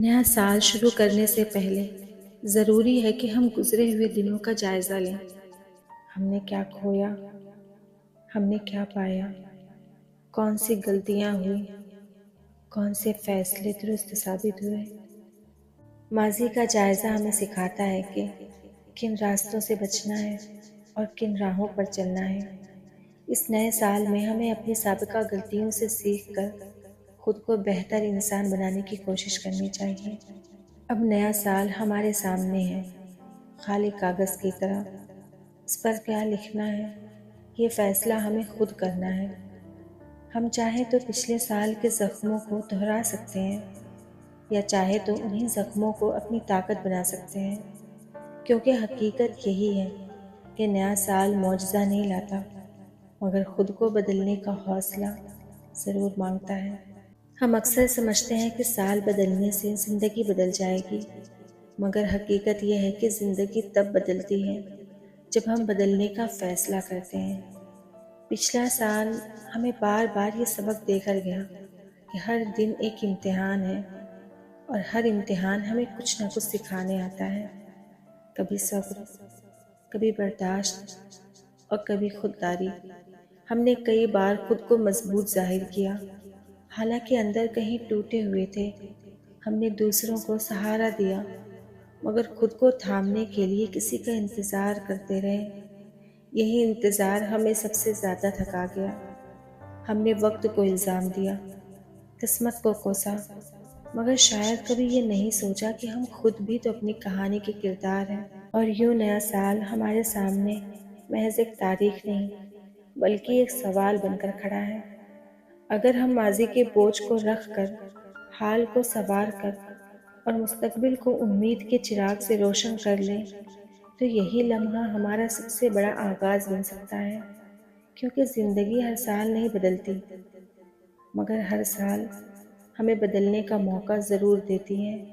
نیا سال شروع کرنے سے پہلے ضروری ہے کہ ہم گزرے ہوئے دنوں کا جائزہ لیں۔ ہم نے کیا کھویا، ہم نے کیا پایا، کون سی غلطیاں ہوئی، کون سے فیصلے درست ثابت ہوئے۔ ماضی کا جائزہ ہمیں سکھاتا ہے کہ کن راستوں سے بچنا ہے اور کن راہوں پر چلنا ہے۔ اس نئے سال میں ہمیں اپنی سابقہ غلطیوں سے سیکھ کر خود کو بہتر انسان بنانے کی کوشش کرنی چاہیے۔ اب نیا سال ہمارے سامنے ہے، خالی کاغذ کی طرح۔ اس پر کیا لکھنا ہے، یہ فیصلہ ہمیں خود کرنا ہے۔ ہم چاہے تو پچھلے سال کے زخموں کو دہرا سکتے ہیں یا چاہے تو انہی زخموں کو اپنی طاقت بنا سکتے ہیں، کیونکہ حقیقت یہی ہے کہ نیا سال معجزہ نہیں لاتا، مگر خود کو بدلنے کا حوصلہ ضرور مانگتا ہے۔ ہم اکثر سمجھتے ہیں کہ سال بدلنے سے زندگی بدل جائے گی، مگر حقیقت یہ ہے کہ زندگی تب بدلتی ہے جب ہم بدلنے کا فیصلہ کرتے ہیں۔ پچھلا سال ہمیں بار بار یہ سبق دے کر گیا کہ ہر دن ایک امتحان ہے اور ہر امتحان ہمیں کچھ نہ کچھ سکھانے آتا ہے۔ کبھی صبر، کبھی برداشت اور کبھی خودداری۔ ہم نے کئی بار خود کو مضبوط ظاہر کیا، حالانکہ اندر کہیں ٹوٹے ہوئے تھے۔ ہم نے دوسروں کو سہارا دیا، مگر خود کو تھامنے کے لیے کسی کا انتظار کرتے رہے۔ یہی انتظار ہمیں سب سے زیادہ تھکا گیا۔ ہم نے وقت کو الزام دیا، قسمت کو کوسا، مگر شاید کبھی یہ نہیں سوچا کہ ہم خود بھی تو اپنی کہانی کے کردار ہیں۔ اور یوں نیا سال ہمارے سامنے محض ایک تاریخ نہیں، بلکہ ایک سوال بن کر کھڑا ہے۔ اگر ہم ماضی کے بوجھ کو رکھ کر، حال کو سنوار کر اور مستقبل کو امید کے چراغ سے روشن کر لیں تو یہی لمحہ ہمارا سب سے بڑا آغاز بن سکتا ہے، کیونکہ زندگی ہر سال نہیں بدلتی، مگر ہر سال ہمیں بدلنے کا موقع ضرور دیتی ہے۔